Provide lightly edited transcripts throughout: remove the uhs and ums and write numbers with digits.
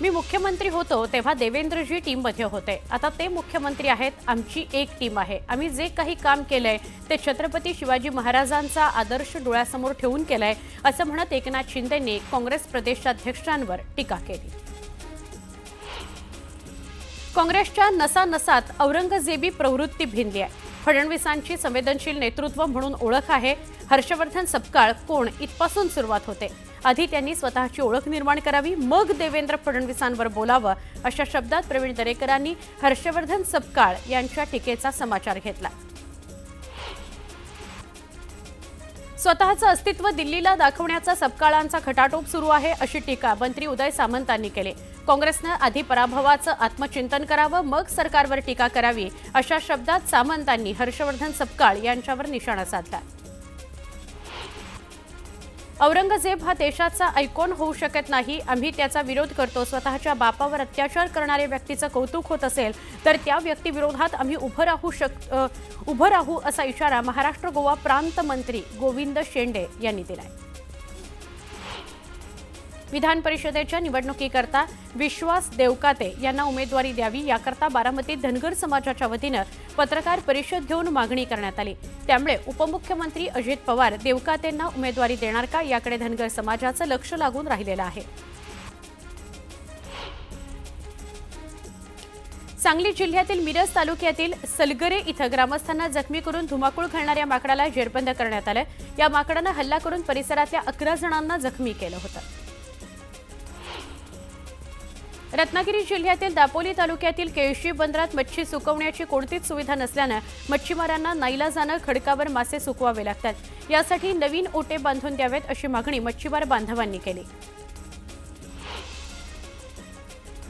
मी मुख्यमंत्री होतो तेव्हा देवेंद्रजी टीममध्ये होते. आता ते मुख्यमंत्री आहेत. आमची एक टीम आहे. आम्ही जे काही काम केलंय ते छत्रपती शिवाजी महाराजांचा आदर्श डोळ्यासमोर ठेवून केलंय, असं म्हणत एकनाथ शिंदेंनी काँग्रेस प्रदेशाध्यक्षांवर टीका केली. काँग्रेसच्या नसानसात औरंगजेबी प्रवृत्ती भिनली आहे. फडणवीसांची संवेदनशील नेतृत्व म्हणून ओळख आहे. हर्षवर्धन सपकाळ कोण इथपासून सुरुवात होते. आधी त्यांनी स्वतःची ओळख निर्माण करावी, मग देवेंद्र फडणवीसांवर बोलावं, अशा शब्दात प्रवीण दरेकरांनी हर्षवर्धन सपकाळ यांच्या टीकेचा समाचार घेतला. स्वतःचं अस्तित्व दिल्लीला दाखवण्याचा सपकाळांचा खटाटोप सुरू आहे, अशी टीका मंत्री उदय सामंतांनी केली. काँग्रेसनं आधी पराभवाचं आत्मचिंतन करावं, मग सरकारवर टीका करावी, अशा शब्दात सामंतांनी हर्षवर्धन सपकाळ यांच्यावर निशाणा साधला. औरंगजेब हा देशाचा आयकॉन होऊ शकत नाही. आम्ही त्याचा विरोध करतो. स्वतःच्या बापावर अत्याचार करणाऱ्या व्यक्तीचं कौतुक होत असेल तर त्या व्यक्तीविरोधात आम्ही उभं राहू असा इशारा महाराष्ट्र गोवा प्रांत मंत्री गोविंद शेंडे यांनी दिलाय. विधान परिषदेच्या निवडणुकीकरता विश्वास देवकाते यांना उमेदवारी द्यावी, याकरता बारामतीत धनगर समाजाच्या वतीनं पत्रकार परिषद घेऊन मागणी करण्यात आली. त्यामुळे उपमुख्यमंत्री अजित पवार देवकातेंना उमेदवारी देणार का, याकडे धनगर समाजाचं लक्ष लागून राहिलेलं आहे. सांगली जिल्ह्यातील मिरज तालुक्यातील सलगरे इथं ग्रामस्थांना जखमी करून धुमाकूळ घालणाऱ्या माकडाला जेरबंद करण्यात आलं. या माकडानं हल्ला करून परिसरातल्या 11 जणांना जखमी केलं होतं. रत्नागिरी जिल्ह्यातील दापोली तालुक्यातील केळशी बंदरात मच्छी सुकवण्याची कोणतीच सुविधा नसल्यानं मच्छीमारांना नाईलाजानं खडकावर मासे सुकवावे लागतात. यासाठी नवीन ओटे बांधून द्यावेत, अशी मागणी मच्छीमार बांधवांनी केली.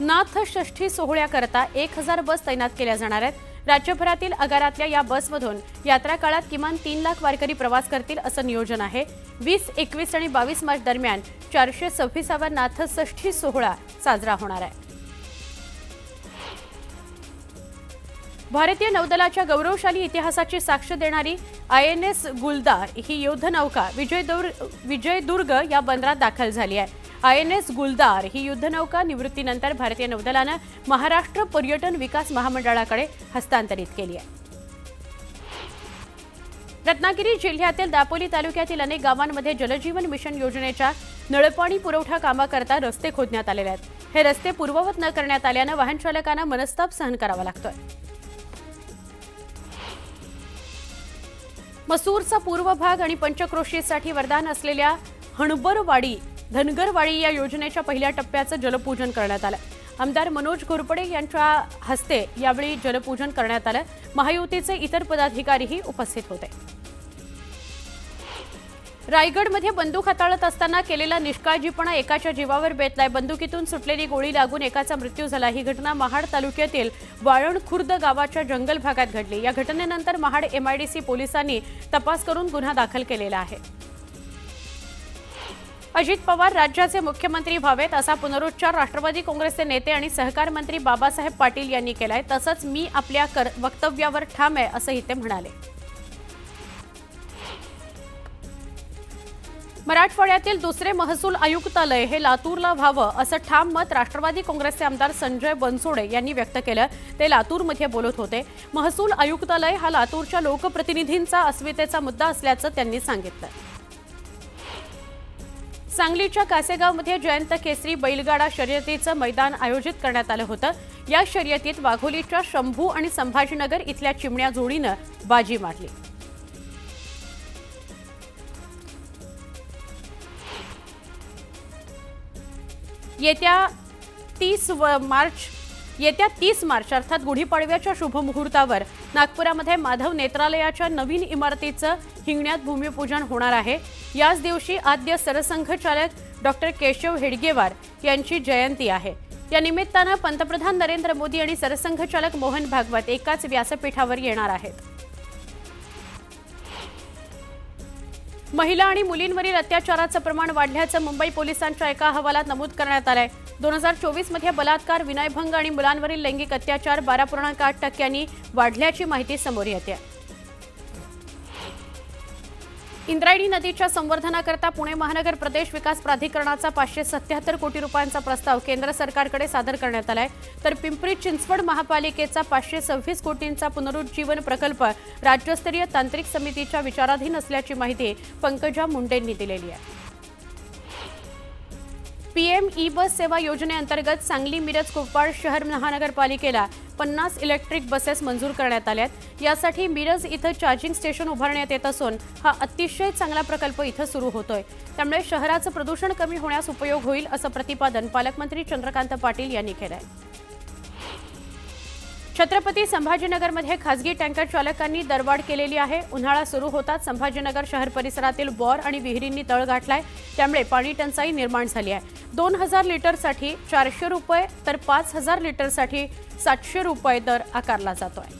नाथ षष्ठी सोहळ्याकरता 1000 बस तैनात केल्या जाणार आहेत. राज्यभरातील आगारातल्या या बसमधून यात्रा काळात किमान 3 लाख वारकरी प्रवास करतील, असं नियोजन आहे. 20, 21 आणि 22 मार्च दरम्यान 426वा नाथषष्ठी सोहळा साजरा होणार आहे. भारतीय नौदलाच्या गौरवशाली इतिहासाची साक्ष देणारी INS गुलदार ही युद्धनौका विजयदुर्ग या बंदरात दाखल झाली आहे. INS गुलदार ही युद्धनौका निवृत्तीनंतर भारतीय नौदलानं महाराष्ट्र पर्यटन विकास महामंडळाकडे हस्तांतरित केली आहे. रत्नागिरी जिल्ह्यातील दापोली तालुक्यातील अनेक गावांमध्ये जलजीवन मिशन योजनेच्या नळपाणी पुरवठा कामाकरता रस्ते खोदण्यात आलेले आहेत. हे रस्ते पूर्ववत न करण्यात आल्यानं वाहन चालकांना मनस्ताप सहन करावा लागतोय. मसूरचा पूर्व भाग आणि पंचक्रोशीसाठी वरदान असलेल्या हणबरवाडी धनगरवाडी या योजनेच्या पहिल्या टप्प्याचं जलपूजन करण्यात आलं. आमदार मनोज घोरपडे यांच्या हस्ते यावेळी जलपूजन करण्यात आलं. महायुतीचे इतर पदाधिकारीही उपस्थित होते. रायगडमध्ये बंदूक हाताळत असताना केलेला निष्काळजीपणा एकाच्या जीवावर बेतलाय. बंदुकीतून सुटलेली गोळी लागून एकाचा मृत्यू झाला. ही घटना महाड तालुक्यातील वाळण खुर्द गावाच्या जंगल भागात घडली. या घटनेनंतर महाड MIDC पोलिसांनी तपास करून गुन्हा दाखल केलेला आहे. अजित पवार राज्याचे मुख्यमंत्री व्हावेत, असा पुनरुच्चार राष्ट्रवादी काँग्रेसचे नेते आणि सहकार मंत्री बाबासाहेब पाटील यांनी केलाय. तसंच मी आपल्या वक्तव्यावर ठाम आहे, असंही ते म्हणाले. मराठवाड्यातील दुसरे महसूल आयुक्तालय हे लातूरला व्हावं, असं ठाम मत राष्ट्रवादी काँग्रेसचे आमदार संजय बनसोडे यांनी व्यक्त केलं. ते लातूरमध्ये बोलत होते. महसूल आयुक्तालय हा लातूरच्या लोकप्रतिनिधींचा अस्मितेचा मुद्दा असल्याचं त्यांनी सांगितलं. सांगलीच्या कासेगावमध्ये जयंत केसरी बैलगाडा शर्यतीचं मैदान आयोजित करण्यात आलं होतं. या शर्यतीत वाघोलीच्या शंभू आणि संभाजीनगर इथल्या चिमण्या जोडीनं बाजी मारली. येत्या 30 मार्च अर्थात गुढीपाडव्याच्या शुभमुहूर्तावर नागपुरामध्ये माधव नेत्रालयाच्या नवीन इमारतीचं हिंगण्यात भूमिपूजन होणार आहे. याच दिवशी आद्य सरसंघचालक डॉक्टर केशव हेडगेवार यांची जयंती आहे. या निमित्तानं पंतप्रधान नरेंद्र मोदी आणि सरसंघचालक मोहन भागवत एकाच व्यासपीठावर येणार आहेत. महिला आणि मुलींवरील अत्याचाराचं प्रमाण वाढल्याचं मुंबई पोलिसांच्या एका अहवालात नमूद करण्यात आलंय. 2024 मध्ये बलात्कार, विनयभंग आणि मुलांवरील लैंगिक अत्याचार 12.8% वाढल्याची माहिती समोर येते. इंद्रायणी नदीच्या संवर्धनाकरता पुणे महानगर प्रदेश विकास प्राधिकरणाचा 577 कोटी रुपयांचा प्रस्ताव केंद्र सरकारकडे सादर करण्यात आलाय, तर पिंपरी चिंचवड महापालिकेचा 526 कोटींचा पुनरुज्जीवन प्रकल्प राज्यस्तरीय तांत्रिक समितीच्या विचाराधीन असल्याची माहिती पंकजा मुंडेंनी दिलेली आहे. पीएम ई बस सेवा योजनेअंतर्गत सांगली, मिरज, कुपवाड शहर महानगरपालिकेला 50 इलेक्ट्रिक बसेस मंजूर करण्यात आल्यात. यासाठी मिरज इथं चार्जिंग स्टेशन उभारण्यात येत असून हा अतिशय चांगला प्रकल्प इथं सुरू होतोय. त्यामुळे शहराचं प्रदूषण कमी होण्यास उपयोग होईल असं प्रतिपादन पालकमंत्री चंद्रकांत पाटील यांनी केलंय. छत्रपती संभाजीनगरमध्ये खासगी टँकर चालकांनी दरवाढ केलेली आहे. उन्हाळा सुरू होताच संभाजीनगर शहर परिसरातील बोर आणि विहिरींनी तळ गाठलाय. त्यामुळे पाणी टंचाई निर्माण झाली आहे. 2000 लिटरसाठी 400 रुपये तर 5000 लिटरसाठी 700 रुपये दर आकारला जातोय.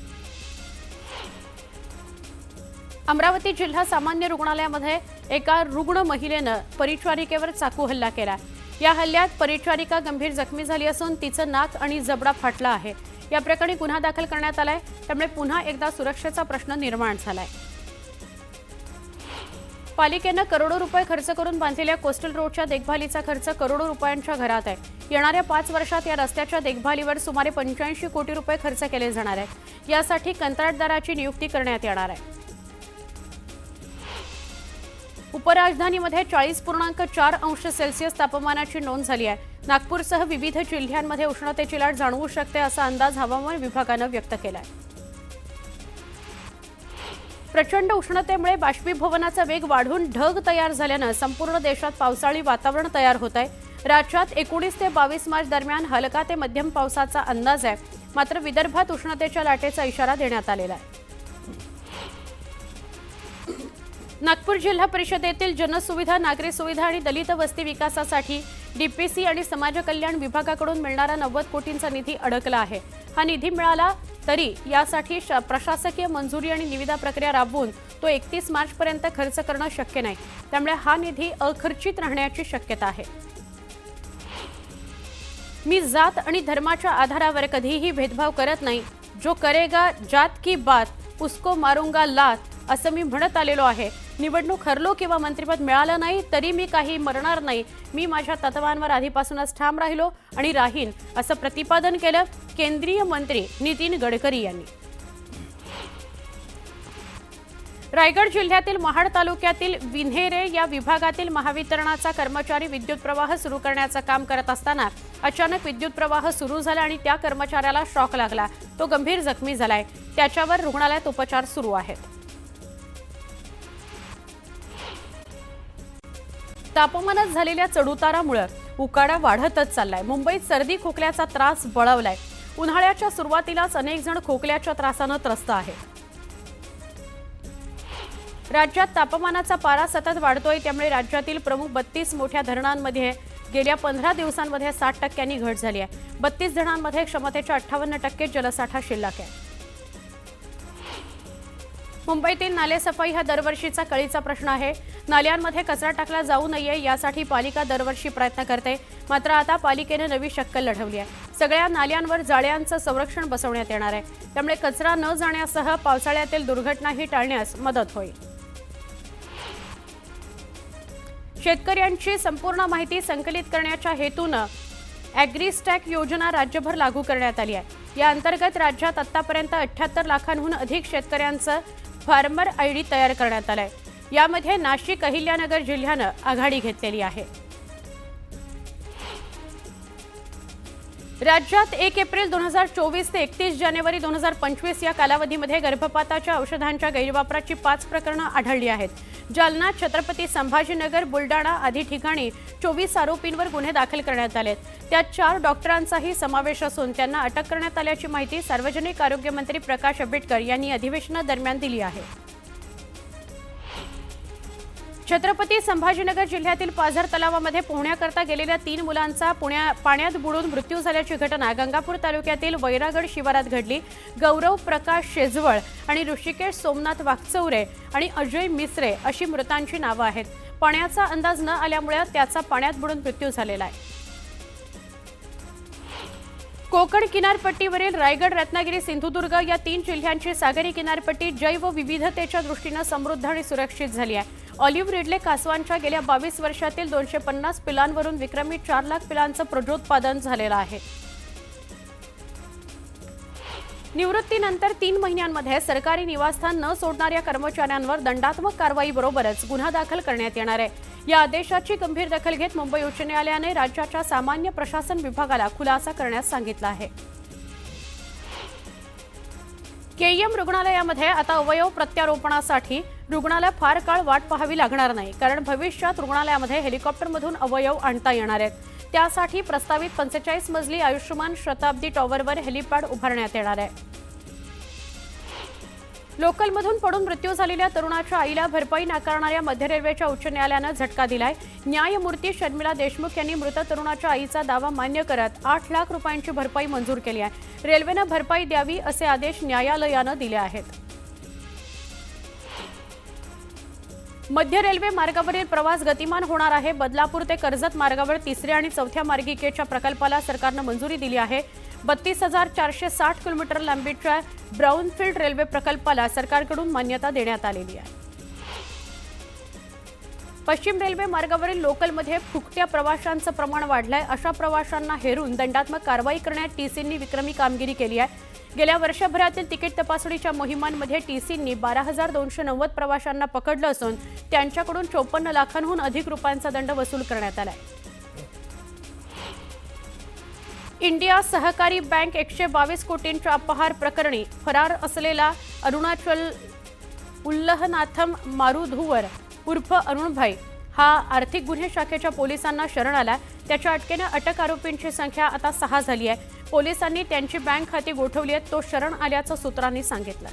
अमरावती जिल्हा सामान्य रुग्णालयामध्ये एका रुग्ण महिलेनं परिचारिकेवर चाकू हल्ला केला. या हल्ल्यात परिचारिका गंभीर जखमी झाली असून तिचं नाक आणि जबडा फाटला आहे. या प्रकरणी गुन्हा दाखल करण्यात आलाय. त्यामुळे पुन्हा एकदा सुरक्षेचा प्रश्न निर्माण झालाय. पालिकेनं करोडो रुपये खर्च करून बांधलेल्या कोस्टल रोडच्या देखभालीचा खर्च करोडो रुपयांच्या घरात आहे. येणाऱ्या 5 वर्षात या रस्त्याच्या देखभालीवर सुमारे 85 कोटी रुपये खर्च केले जाणार आहे. यासाठी कंत्राटदाराची नियुक्ती करण्यात येणार आहे. उपराजधानीमध्ये 40.4 अंश सेल्सिअस तापमानाची नोंद झाली आहे. नागपूरसह विविध जिल्ह्यांमध्ये उष्णतेची लाट जाणवू शकते असा अंदाज हवामान विभागानं व्यक्त केलाय. प्रचंड उष्णतेमुळे बाष्पीभवनाचा वेग वाढून ढग तयार झाल्यानं संपूर्ण देशात पावसाळी वातावरण तयार होत आहे. राज्यात 19 ते 22 मार्च दरम्यान हलका ते मध्यम पावसाचा अंदाज आहे. मात्र विदर्भात उष्णतेच्या लाटेचा इशारा देण्यात आलेला आहे. नागपूर जिल्हा परिषदेतील जनसुविधा, नागरी सुविधा आणि दलित वस्ती विकासासाठी डीपीसी आणि समाज कल्याण विभागाकडून मिळणारा 90 कोटींचा निधी अडकला आहे. हा निधी मिळाला तरी यासाठी प्रशासकीय मंजुरी आणि निविदा प्रक्रिया राबवून तो 31 मार्चपर्यंत खर्च करणं शक्य नाही. त्यामुळे हा निधी अखर्चित राहण्याची शक्यता आहे. मी जात आणि धर्माच्या आधारावर कधीही भेदभाव करत नाही. जो करेगा जात की बात उसको मारूंगा लात, असं मी म्हणत आलेलो आहे. निवडणूक हरलो किंवा मंत्रिपद मिळालं नाही तरी मी काही मरणार नाही. मी माझ्या तत्वांवर आधीपासूनच ठाम राहिलो आणि राहीन, असं प्रतिपादन केलं केंद्रीय मंत्री नितीन गडकरी यांनी. रायगड जिल्ह्यातील महाड तालुक्यातील विन्हेरे या विभागातील महावितरणाचा कर्मचारी विद्युत प्रवाह सुरू करण्याचं काम करत असताना अचानक विद्युत प्रवाह सुरू झाला आणि त्या कर्मचाऱ्याला शॉक लागला. तो गंभीर जखमी झालाय. त्याच्यावर रुग्णालयात उपचार सुरू आहेत. तापमानात झालेल्या चढउतारामुळे उकाडा वाढतच चाललाय. मुंबईत सर्दी खोकल्याचा त्रास बळावलाय. उन्हाळ्याच्या सुरुवातीलाच अनेक जण खोकल्याच्या त्रासानं त्रस्त आहेत. राज्यात तापमानाचा पारा सतत वाढतोय. त्यामुळे राज्यातील प्रमुख 32 मोठ्या धरणांमध्ये गेल्या 15 दिवसांमध्ये 60% घट झाली आहे. 32 धरणांमध्ये क्षमतेच्या 58% जलसाठा शिल्लक आहे. मुंबईतील नालेसफाई हा दरवर्षीचा कळीचा प्रश्न आहे. नाल्यांमध्ये कचरा टाकला जाऊ नये यासाठी पालिका दरवर्षी प्रयत्न करते. मात्र आता पालिकेने नवी शक्कल लढवली आहे. सगळ्या नाल्यांवर जाळ्यांचं संरक्षण बसवण्यात येणार आहे. त्यामुळे कचरा न जाण्यासह पावसाळ्यातील दुर्घटनाही टाळण्यास मदत होईल. शेतकऱ्यांची संपूर्ण माहिती संकलित करण्याच्या हेतूनं ॲग्रीस्टॅक योजना राज्यभर लागू करण्यात आली आहे. या अंतर्गत राज्यात आतापर्यंत 78 लाखांहून अधिक शेतकऱ्यांचं फार्मर आयडी तयार करण्यात आलाय. यामध्ये नाशिक, अहिल्यानगर जिल्ह्यानं आघाडी घेतलेली आहे. राज्यात 1 एप्रिल 2024 ते 31 जानेवारी 2025 या कालावधीमध्ये गर्भपाताच्या औषधांच्या गैरवापराची 5 प्रकरणं आढळली आहेत. जालना, छत्रपती संभाजीनगर, बुलडाणा आदी ठिकाणी 24 आरोपींवर गुन्हे दाखल करण्यात आलेत. त्यात 4 डॉक्टरांचाही समावेश असून त्यांना अटक करण्यात आल्याची माहिती सार्वजनिक आरोग्य मंत्री प्रकाश आंबेडकर यांनी अधिवेशनादरम्यान दिली आहे. छत्रपती संभाजीनगर जिल्ह्यातील पाझर तलावामध्ये पोहण्याकरता गेलेल्या 3 मुलांचा पाण्यात बुडून मृत्यू झाल्याची घटना गंगापूर तालुक्यातील वैरागड शिवारात घडली. गौरव प्रकाश शेजवळ आणि ऋषिकेश सोमनाथ वागचौरे आणि अजय मिसरे अशी मृतांची नावं आहेत. पाण्याचा अंदाज न आल्यामुळे त्याचा पाण्यात बुडून मृत्यू झालेला आहे. कोकण किनारपट्टीवरील रायगड, रत्नागिरी, सिंधुदुर्ग या 3 जिल्ह्यांची सागरी किनारपट्टी जैव विविधतेच्या दृष्टीने समृद्ध आणि सुरक्षित झाली आहे. ऑलिव्ह रिडले कासवांच्या गेल्या 22 वर्षातील 250 पिलांवरून विक्रमी 4 लाख पिलांचं प्रजोत्पादन झालेलं आहे. निवृत्तीनंतर 3 महिन्यांमध्ये सरकारी निवासस्थान न सोडणाऱ्या कर्मचाऱ्यांवर दंडात्मक कारवाईबरोबरच गुन्हा दाखल करण्यात येणार आहे. या आदेशाची गंभीर दखल घेत मुंबई उच्च न्यायालयाने राज्याच्या सामान्य प्रशासन विभागाला खुलासा करण्यास सांगितलं आहे. केईएम रुग्णालयामध्ये आता अवयव प्रत्यारोपणासाठी रुग्णाला फार काळ वाट पाहावी लागणार नाही, कारण भविष्यात रुग्णालयामध्ये हेलिकॉप्टरमधून अवयव आणता येणार आहेत. त्यासाठी प्रस्तावित 45 मजली आयुष्यमान शताब्दी टॉवरवर हेलिपॅड उभारण्यात येणार आहे. लोकलमधून पडून मृत्यू झालेल्या तरुणाच्या आईला भरपाई नाकारणाऱ्या मध्य रेल्वेच्या उच्च न्यायालयानं झटका दिलाय. न्यायमूर्ती शर्मिला देशमुख यांनी मृत तरुणाच्या आईचा दावा मान्य करत 8 लाख रुपयांची भरपाई मंजूर केली आहे. रेल्वेनं भरपाई द्यावी असे आदेश न्यायालयानं दिले आहेत. मध्य रेल्वे मार्गावरील प्रवास गतिमान होणार आहे. बदलापूर ते कर्जत मार्गावर 3ऱ्या आणि 4थ्या मार्गिकेच्या प्रकल्पाला सरकारनं मंजुरी दिली आहे. 32,460 किलोमीटर लांबीच्या ब्राऊनफील्ड रेल्वे प्रकल्पाला सरकारकडून मान्यता देण्यात आलेली आहे. पश्चिम रेल्वे मार्गावरील लोकलमध्ये फुकट्या प्रवाशांचं प्रमाण वाढलंय. अशा प्रवाशांना हेरून दंडात्मक कारवाई करण्यात टीसींनी विक्रमी कामगिरी केली आहे. गेल्या वर्षभरातील तिकीट तपासणीच्या मोहिमांमध्ये टीसींनी 12,290 प्रवाशांना पकडलं असून त्यांच्याकडून 54 लाखांहून अधिक रुपयांचा दंड वसूल करण्यात आलाय. इंडिया सहकारी बँक 122 कोटींच्या अपहार प्रकरणी फरार असलेला अरुणाचल उल्लहनाथम मारुधुवर उर्फ अरुणभाई हा आर्थिक गुन्हे शाखेच्या पोलिसांना शरण आला. त्याच्या अटकेने अटक आरोपींची संख्या आता 6 झाली आहे. पोलिसांनी त्यांची बँक खाती गोठवली आहेत. तो शरण आल्याचं सूत्रांनी सांगितलं.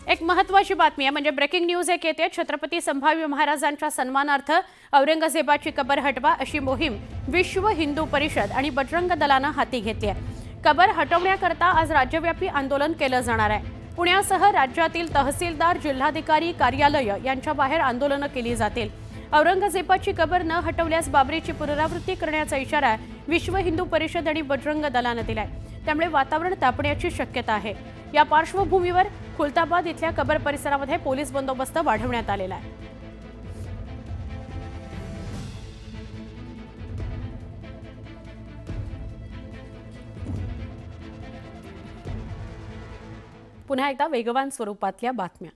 एक महत्त्वाची बातमी आहे, म्हणजे ब्रेकिंग न्यूज एक येते. छत्रपती संभाजी महाराजांच्या सन्मानार्थ औरंगजेबाची कबर हटवा अशी मोहीम विश्व हिंदू परिषद आणि बजरंग दलानं हाती घेतली आहे. कबर हटवण्याकरता आज राज्यव्यापी आंदोलन केलं जाणार आहे. पुण्यासह राज्यातील तहसीलदार, जिल्हाधिकारी कार्यालय यांच्या बाहेर आंदोलनं केली जातील. औरंगजेबाची कबर न हटवल्यास बाबरीची पुनरावृत्ती करण्याचा इशारा विश्व हिंदू परिषद आणि बजरंग दलानं दिलाय. त्यामुळे वातावरण तापण्याची शक्यता आहे. या पार्श्वभूमीवर खुलताबाद इथल्या कबर परिसरामध्ये पोलीस बंदोबस्त वाढवण्यात आलेला आहे. पुन्हा एकदा वेगवान स्वरूपातल्या बातम्या.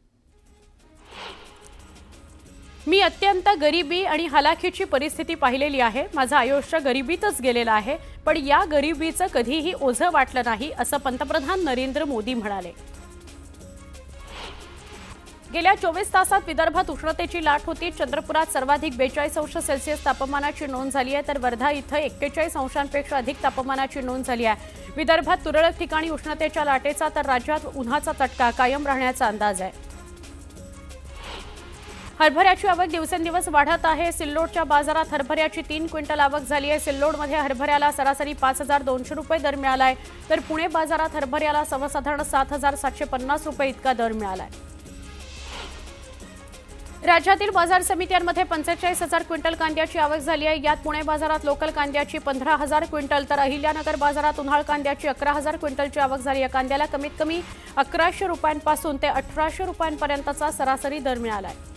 मी अत्यंत गरिबी आणि हलाखीची परिस्थिती पाहिलेली आहे. माझं आयुष्य गरिबीतच गेलेलं आहे, पण या गरिबीचं कधीही ओझं वाटलं नाही असं पंतप्रधान नरेंद्र मोदी म्हणाले. गेल्या 24 तासात विदर्भात उष्णतेची लाट होती. चंद्रपुरात सर्वाधिक 42 अंश सेल्सिअस तापमानाची नोंद झाली आहे, तर वर्धा इथं 41 अंशांपेक्षा अधिक तापमानाची नोंद झाली आहे. विदर्भात तुरळक ठिकाणी उष्णतेच्या लाटेचा तर राज्यात उन्हाचा चटका कायम राहण्याचा अंदाज आहे. हरभऱ्याची आवक दिवसेंदिवस वाढत आहे. सिल्लोडच्या बाजारात हरभऱ्याची 3 क्विंटल आवक झाली आहे. सिल्लोडमध्ये हरभऱ्याला सरासरी 5,200 रुपये दर मिळालाय, तर पुणे बाजारात हरभऱ्याला सर्वसाधारण 7,750 रुपये इतका दर मिळालाय. राज्यातील बाजार समित्यांमध्ये 45,000 क्विंटल कांद्याची आवक झाली आहे. यात पुणे बाजारात लोकल कांद्याची 15,000 क्विंटल, तर अहिल्यानगर बाजारात उन्हाळ कांद्याची 11,000 क्विंटलची आवक झाली. या कांद्याला कमीत कमी 1,100 रुपयांपासून ते 1,800 रुपयांपर्यंतचा सरासरी दर मिळाला आहे.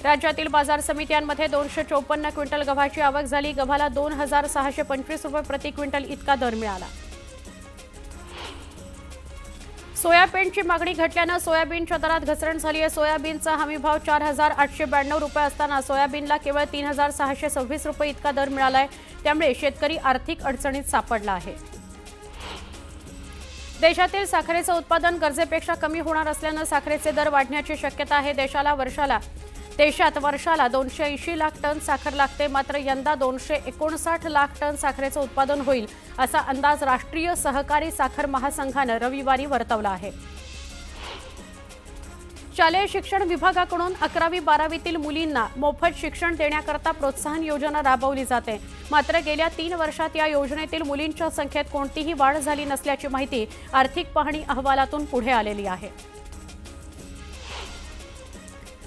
राज्यातील बाजार समित्यांमध्ये 254 क्विंटल गव्हाची आवक झाली. गव्हाला 2,625 रुपये प्रति क्विंटल इतका दर मिळाला. सोयाबीनची मागणी घटल्यानं सोयाबीनच्या दरात घसरण झाली आहे. सोयाबीनचा हमीभाव 4,892 रुपये असताना सोयाबीनला केवळ 3,626 रुपये इतका दर मिळालाय. त्यामुळे शेतकरी आर्थिक अडचणीत सापडला आहे. देशातील साखरेचं उत्पादन गरजेपेक्षा कमी होणार असल्यानं साखरेचे दर वाढण्याची शक्यता आहे. देशात वर्षाला 280 लाख टन साखर लागते, मात्र यंदा 259 लाख टन साखरेचं उत्पादन होईल असा अंदाज राष्ट्रीय सहकारी साखर महासंघानं रविवारी वर्तवला आहे. शालेय शिक्षण विभागाकडून 11वी-12वीतील मुलींना मोफत शिक्षण देण्याकरता प्रोत्साहन योजना राबवली जाते. मात्र गेल्या 3 वर्षात या योजनेतील मुलींच्या संख्येत कोणतीही वाढ झाली नसल्याची माहिती आर्थिक पाहणी अहवालातून पुढे आलेली आहे.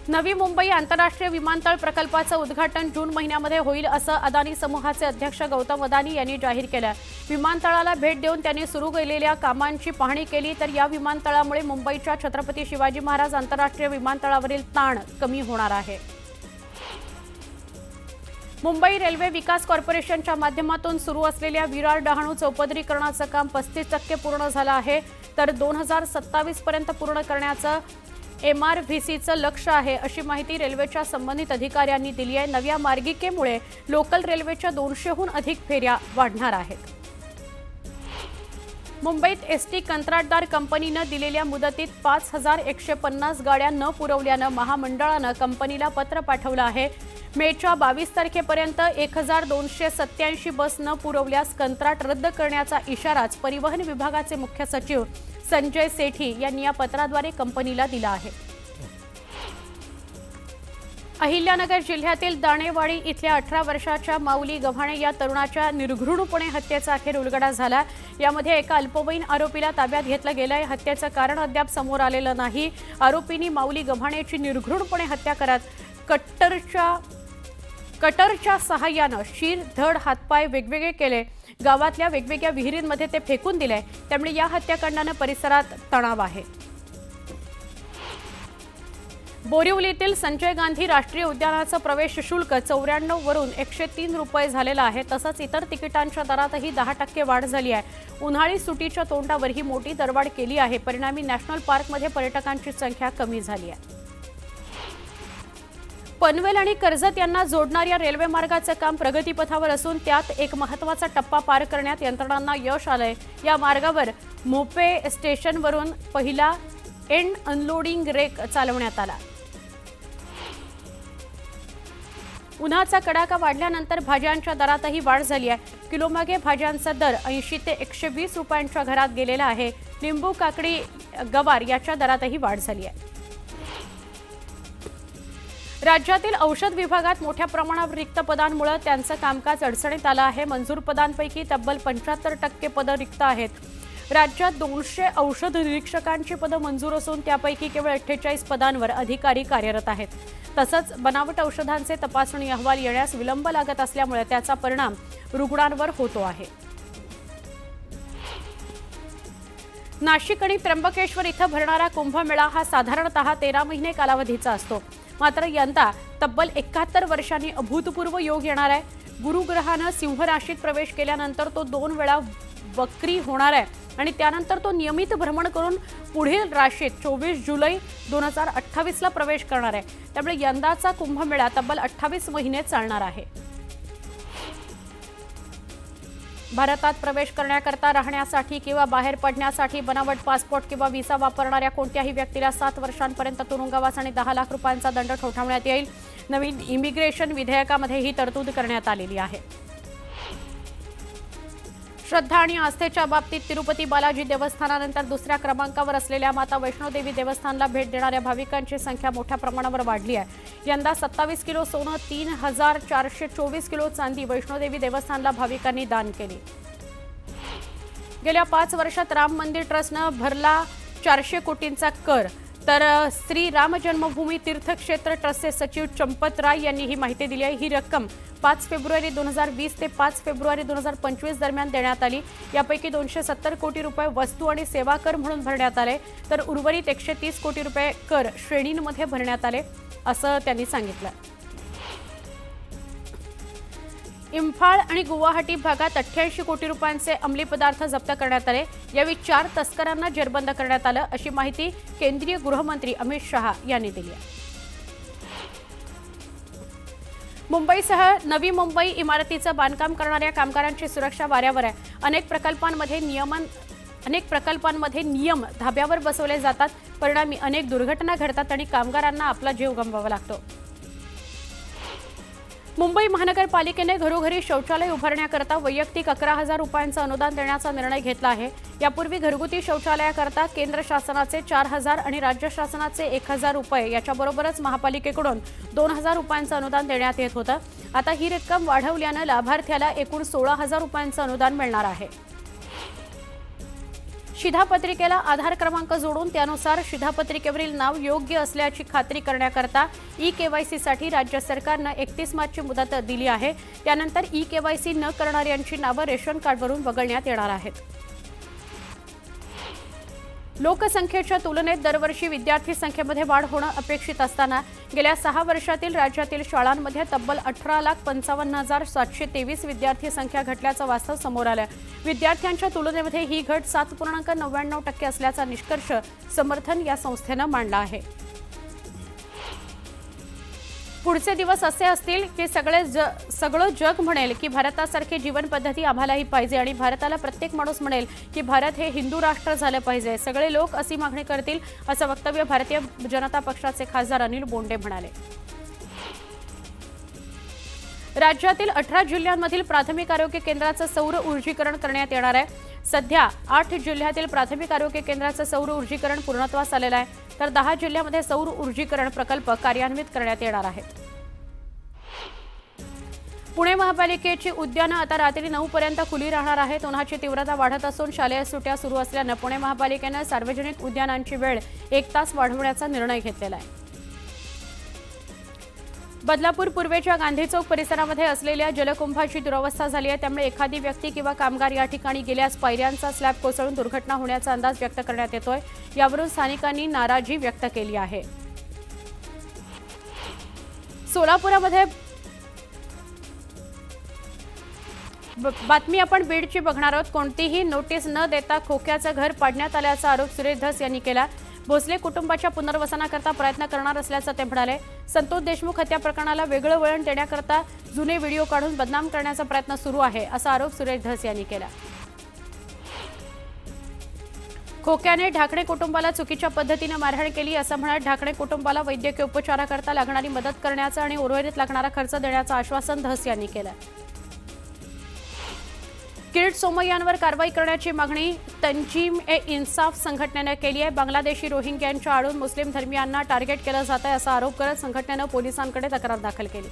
नवी मुंबई आंतरराष्ट्रीय विमानतळ प्रकल्पाचं उद्घाटन जून महिन्यामध्ये होईल असं अदानी समूहाचे अध्यक्ष गौतम अदानी यांनी जाहीर केलं। विमानतळाला भेट देऊन त्यांनी सुरू केलेल्या कामांची पाहणी केली तर या विमानतळामुळे मुंबईच्या छत्रपती शिवाजी महाराज आंतरराष्ट्रीय विमानतळावरील ताण कमी होणार आहे। मुंबई रेल्वे विकास कॉर्पोरेशनच्या माध्यमातून सुरू असलेल्या विरार डहाणू चौपदरीकरणाचं काम 35% पूर्ण झालं आहे तर 2027 पर्यंत पूर्ण करण्याचं MRVCचं लक्ष्य आहे अशी माहिती रेल्वेच्या संबंधित अधिकाऱ्यांनी दिली आहे। नव्या मार्गिकेमुळे लोकल रेल्वेच्या 200हून अधिक फेऱ्या वाढणार आहेत। मुंबईत एसटी कंत्राटदार कंपनीनं दिलेल्या मुदतीत 5150 गाड्या न पुरवल्यानं महामंडळानं कंपनीला पत्र पाठवलं आहे। मेच्या 22 तारखेपर्यंत 1287 बस न पुरवल्यास कंत्राट रद्द करण्याचा इशाराच परिवहन विभागाचे मुख्य सचिव संजय सेठी यांनी या पत्राद्वारे कंपनीला दिला आहे। अहिल्यानगर जिल्ह्यातील दाणेवाडी इथल्या 18 वर्षाच्या माऊली गव्हाणे या तरुणाच्या निर्घृणपणे हत्येचा अखेर उलगडा झाला। यामध्ये एका अल्पवयीन आरोपीला ताब्यात घेतलं गेलंय। हत्येचं कारण अद्याप समोर आलेलं नाही। आरोपींनी माऊली गव्हाणेची निर्घृणपणे हत्या करत कटरच्या सहाय्यानं शिर धड हातपाय वेगवेगळे केले। गावातल्या वेगवेगळ्या विहिरींमध्ये ते फेकून दिले। त्यामुळे या हत्याकांडानं परिसरात तणाव आहे। बोरिवलीतील संजय गांधी राष्ट्रीय उद्यानाचं प्रवेश शुल्क 94 वरून 103 रुपये झालेलं आहे। तसंच इतर तिकिटांच्या दरातही 10% वाढ झाली आहे। उन्हाळी सुट्टीच्या तोंडावर ही मोठी दरवाढ केली आहे। परिणामी नॅशनल पार्कमध्ये पर्यटकांची संख्या कमी झाली आहे। पनवेल आणि कर्जत यांना जोडणाऱ्या रेल्वे मार्गाचं काम प्रगतीपथावर असून त्यात एक महत्त्वाचा टप्पा पार करण्यात यंत्रणांना यश आलंय। या मार्गावर मोपे स्टेशनवरून पहिला एंड अनलोडिंग रेक चालवण्यात आला। उन्हाचा कडाका वाढल्यानंतर भाज्यांच्या दरातही वाढ झाली आहे। किलोमागे भाज्यांचा दर 80 ते 120 रुपयांच्या घरात गेलेला आहे। लिंबू, काकडी, गवार याच्या दरातही वाढ झाली आहे। राज्यातील औषध विभागात मोठ्या प्रमाणावर रिक्त पदांमुळे त्यांचं कामकाज अडचणीत आलं आहे। मंजूर पदांपैकी तब्बल 75% पदं रिक्त आहेत। राज्यात 200 औषध निरीक्षकांची पदं मंजूर असून त्यापैकी केवळ 48 पदांवर अधिकारी कार्यरत आहेत। तसंच बनावट औषधांचे तपासणी अहवाल येण्यास विलंब लागत असल्यामुळे त्याचा परिणाम रुग्णांवर होतो आहे। नाशिक आणि त्र्यंबकेश्वर इथं भरणारा कुंभमेळा हा साधारणतः 13 महिने कालावधीचा असतो। मात्र यंदा तब्बल 71 वर्षांनी अभूतपूर्व योग येणार आहे। गुरुग्रहानं सिंह राशीत प्रवेश केल्यानंतर तो 2 वेळा वक्री होणार आहे आणि त्यानंतर तो नियमित भ्रमण करून पुढील राशीत 24 जुलै 2028ला प्रवेश करणार आहे। त्यामुळे यंदाचा कुंभमेळा तब्बल 28 महिने चालणार आहे। भारतात प्रवेश करण्याकरता राहण्यासाठी किंवा बाहेर पडण्यासाठी बनावट पासपोर्ट किंवा व्हिसा वापरणाऱ्या कोणत्याही व्यक्तीला 7 वर्षांपर्यंत तुरुंगवास आणि 10 लाख रुपयांचा दंड ठोठावण्यात येईल। नवीन इमिग्रेशन विधेयकामध्ये ही तरतूद करण्यात आलेली आहे। श्रद्धा आणि आस्थेच्या बाबतीत तिरुपती बालाजी देवस्थानानंतर दुसऱ्या क्रमांकावर असलेल्या माता वैष्णोदेवी देवस्थानला भेट देणाऱ्या भाविकांची संख्या मोठ्या प्रमाणावर वाढली आहे। यंदा 27 किलो सोनं, 3424 किलो चांदी वैष्णोदेवी देवस्थानला भाविकांनी दान केली। गेल्या 5 वर्षात राम मंदिर ट्रस्टनं भरला 400 कोटींचा कर। तर श्री राम जन्मभूमी तीर्थक्षेत्र ट्रस्टचे सचिव चंपत राय यांनी ही माहिती दिली आहे। ही रक्कम 5 फेब्रुवारी 2020 ते 5 फेब्रुवारी 2025 दरम्यान देण्यात आली। यापैकी 270 कोटी रुपये वस्तू आणि सेवा कर म्हणून भरण्यात आले तर उर्वरित 130 कोटी रुपये कर श्रेणींमध्ये भरण्यात आले असं त्यांनी सांगितलं। इम्फाळ आणि गुवाहाटी भागात 88 कोटी रुपयांचे अंमली पदार्थ जप्त करण्यात आले। यावेळी 4 तस्करांना जेरबंद करण्यात आलं अशी माहिती केंद्रीय गृहमंत्री अमित शहा यांनी दिली आहे। मुंबईसह नवी मुंबई इमारतीचं बांधकाम करणाऱ्या कामगारांची सुरक्षा वाऱ्यावर आहे। अनेक प्रकल्पांमध्ये नियम धाब्यावर बसवले जातात। परिणामी अनेक दुर्घटना घडतात आणि कामगारांना आपला जीव गमवावा लागतो। मुंबई महानगरपालिकेने घरोघरी शौचालय उभारण्याकरता वैयक्तिक 11,000 रुपयांचं अनुदान देण्याचा निर्णय घेतला आहे। यापूर्वी घरगुती शौचालयाकरता केंद्र शासनाचे 4,000 आणि राज्य शासनाचे 1,000 रुपये याच्याबरोबरच महापालिकेकडून 2,000 रुपयांचं अनुदान देण्यात येत होतं। आता ही रक्कम वाढवल्यानं लाभार्थ्याला एकूण 16,000 रुपयांचं अनुदान मिळणार आहे। शिधापत्रिकेला आधार क्रमांक जोडून त्यानुसार शिधापत्रिकेवरील नाव योग्य असल्याची खात्री करण्याकरता ई-केवायसीसाठी राज्य सरकारनं 31 मार्चची मुदत दिली आहे. त्यानंतर ई-केवायसी न करणाऱ्यांची नावं रेशन कार्डवरून वगळण्यात येणार आहेत. लोकसंख्येच्या तुलनेत दरवर्षी विद्यार्थी संख्येमध्ये वाढ होणं अपेक्षित असताना गेल्या 6 वर्षातील राज्यातील शाळांमध्ये तब्बल 18,55,723 विद्यार्थी संख्या घटल्याचं वास्तव समोर आलं. विद्यार्थ्यांच्या तुलनेमध्ये ही घट 7.99% असल्याचा निष्कर्ष समर्थन या संस्थेनं मांडला आहे. पुढचे दिवस असे असतील की सगळं जग म्हणेल की भारतासारखी जीवन पद्धती आम्हालाही पाहिजे आणि भारताला प्रत्येक माणूस म्हणेल की भारत हे हिंदू राष्ट्र झालं पाहिजे. सगळे लोक अशी मागणी करतील असं वक्तव्य भारतीय जनता पक्षाचे खासदार अनिल बोंडे म्हणाले. राज्यातील 18 जिल्ह्यांमधील प्राथमिक आरोग्य केंद्राचं सौर ऊर्जीकरण करण्यात येणार आहे. सध्या 8 जिल्ह्यातील प्राथमिक आरोग्य केंद्राचं सौर ऊर्जीकरण पूर्णत्वास आलेलं आहे, तर 10 जिल्ह्यामध्ये सौर ऊर्जीकरण प्रकल्प कार्यान्वित करण्यात येणार आहेत. पुणे महापालिकेची उद्यानं आता रात्री 9 पर्यंत खुली राहणार आहेत. उन्हाची तीव्रता वाढत असून शालेय सुट्ट्या सुरू असल्यानं पुणे महापालिकेनं सार्वजनिक उद्यानांची वेळ 1 तास वाढवण्याचा निर्णय घेतलेला आहे. बदलापूर पूर्वेच्या गांधी चौक परिसरामध्ये असलेल्या जलकुंभाची दुरवस्था झाली आहे. त्यामुळे एखादी व्यक्ती किंवा कामगार या ठिकाणी गेल्यास पायऱ्यांचा स्लॅब कोसळून दुर्घटना होण्याचा अंदाज व्यक्त करण्यात येतोय. यावरून स्थानिकांनी नाराजी व्यक्त केली आहे. सोलापुरामध्ये बातमी आपण बीडची बघणार आहोत. कोणतीही नोटीस न देता खोक्याचं घर पाडण्यात आल्याचा आरोप सुरेश धस यांनी केला. भोसले कुटुंबाच्या पुनर्वसनाकरता प्रयत्न करणार असल्याचं ते म्हणाले. संतोष देशमुख हत्या प्रकरणाला वेगळं वळण देण्याकरता जुने व्हिडिओ काढून बदनाम करण्याचा प्रयत्न सुरू आहे असा आरोप सुरेश धस यांनी केला. खोक्याने ढाकणे कुटुंबाला चुकीच्या पद्धतीने मारहाण केली असं म्हणत ढाकणे कुटुंबाला वैद्यकीय उपचाराकरता लागणारी मदत करण्याचं आणि उर्वरित लागणारा खर्च देण्याचं आश्वासन धस यांनी केलं. किरीट सोमय्यांवर कारवाई करण्याची मागणी तंजीम ए इन्साफ संघटनेनं केली आहे. बांगलादेशी रोहिंग्यांच्या आडून मुस्लिम धर्मियांना टार्गेट केलं जात आहे असा आरोप करत संघटनेनं पोलिसांकडे तक्रार दाखल केली.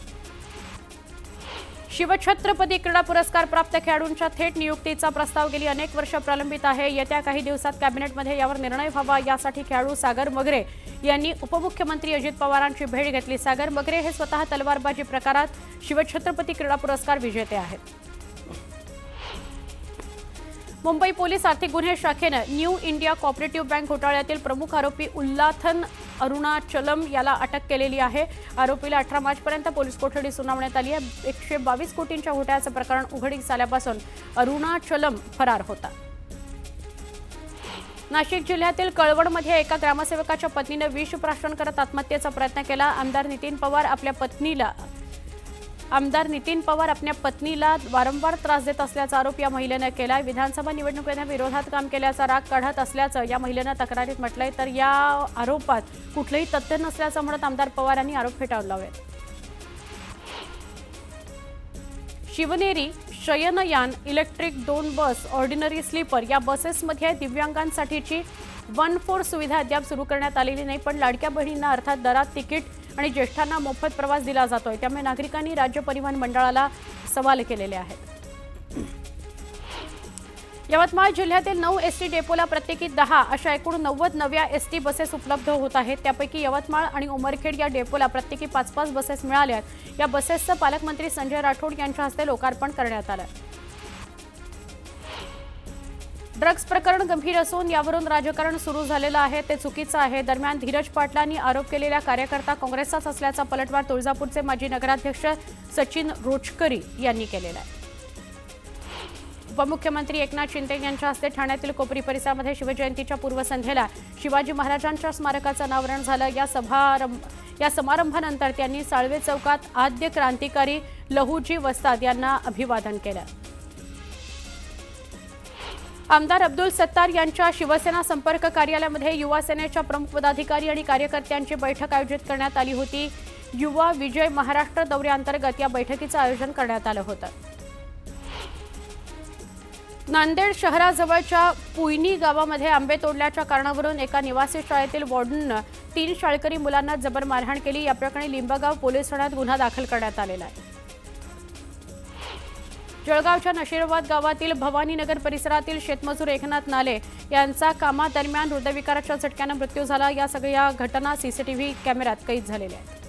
शिवछत्रपती क्रीडा पुरस्कार प्राप्त खेळाडूंच्या थेट नियुक्तीचा प्रस्ताव गेली अनेक वर्ष प्रलंबित आहे. येत्या काही दिवसात कॅबिनेटमध्ये यावर निर्णय व्हावा यासाठी खेळाडू सागर मगरे यांनी उपमुख्यमंत्री अजित पवारांची भेट घेतली. सागर मगरे हे स्वतः तलवारबाजी प्रकारात शिवछत्रपती क्रीडा पुरस्कार विजेते आहेत. मुंबई पोलीस आर्थिक गुन्हे शाखेनं न्यू इंडिया कोऑपरेटिव्ह बँक घोटाळ्यातील प्रमुख आरोपी उल्लाथन अरुणाचलम याला अटक केलेली आहे. आरोपीला 18 मार्चपर्यंत पोलीस कोठडी सुनावण्यात आली आहे. 122 कोटींच्या घोटाळ्याचं प्रकरण उघडकीस आल्यापासून अरुणाचलम फरार होता. नाशिक जिल्ह्यातील कळवणमध्ये एका ग्रामसेवकाच्या पत्नीनं विष प्राशन करत आत्महत्येचा प्रयत्न केला. आमदार नितीन पवार आपल्या पत्नीला वारंवार त्रास देत असल्याचा आरोप या महिलेनं केला. विधानसभा निवडणुकीच्या विरोधात काम केल्याचा राग काढत असल्याचं या महिलेनं तक्रारीत म्हटलंय. तर या आरोपात कुठलंही तथ्य नसल्याचं म्हणत आमदार पवारांनी आरोप फेटाळून लावले. शिवनेरी शयनयान इलेक्ट्रिक 2 बस ऑर्डिनरी स्लीपर या बसेसमध्ये दिव्यांगांसाठीची 1-4 सुविधा अद्याप सुरू करण्यात आलेली नाही. पण लाडक्या बहिणींना अर्थात दरात तिकीट आणि ज्येष्ठांना मोफत प्रवास दिला जातोय. त्यामुळे नागरिकांनी राज्य परिवहन मंडळाला सवाल केलेले आहेत. यवतमाळ जिल्ह्यातील 9 एसटी डेपोला प्रत्येकी 10 अशा एकूण 90 नव्या एसटी बसेस उपलब्ध होत आहेत. त्यापैकी यवतमाळ आणि उमरखेड या डेपोला प्रत्येकी 5-5 बसेस मिळाल्या आहेत. या बसेसचं पालकमंत्री संजय राठोड यांच्या हस्ते लोकार्पण करण्यात आलं. ड्रग्ज प्रकरण गंभीर असून यावरून राजकारण सुरू झालेलं आहे ते चुकीचं आहे. दरम्यान धीरज पाटलांनी आरोप केलेला कार्यकर्ता काँग्रेसचाच असल्याचा पलटवार तुळजापूरचे माजी नगराध्यक्ष सचिन रोचकरी यांनी केलेला आहे. उपमुख्यमंत्री एकनाथ शिंदे यांच्या हस्ते ठाण्यातील कोपरी परिसरामध्ये शिवजयंतीच्या पूर्वसंध्येला शिवाजी महाराजांच्या स्मारकाचं अनावरण झालं. या समारंभानंतर त्यांनी साळवे चौकात आद्य क्रांतिकारी लहुजी वस्ताद यांना अभिवादन केलं. आमदार अब्दुल सत्तार यांच्या शिवसेना संपर्क कार्यालयामध्ये युवा सेनेच्या प्रमुख पदाधिकारी आणि कार्यकर्त्यांची बैठक आयोजित करण्यात आली होती. युवा विजय महाराष्ट्र दौऱ्याअंतर्गत या बैठकीचं आयोजन करण्यात आलं होतं. नांदेड शहराजवळच्या पुयनी गावामध्ये आंबे तोडल्याच्या कारणावरून एका निवासी शाळेतील वॉर्डननं 3 शाळकरी मुलांना जबर मारहाण केली. या प्रकरणी लिंबगाव पोलीस ठाण्यात गुन्हा दाखल करण्यात आलेला आहे. जळगावच्या नशिराबाद गावातील भवानीनगर परिसरातील शेतमजूर एकनाथ नाले यांचा कामादरम्यान हृदयविकाराच्या झटक्याने मृत्यू झाला। या सगळ्या घटना सीसीटीव्ही कॅमेऱ्यात कैद झालेल्या आहेत।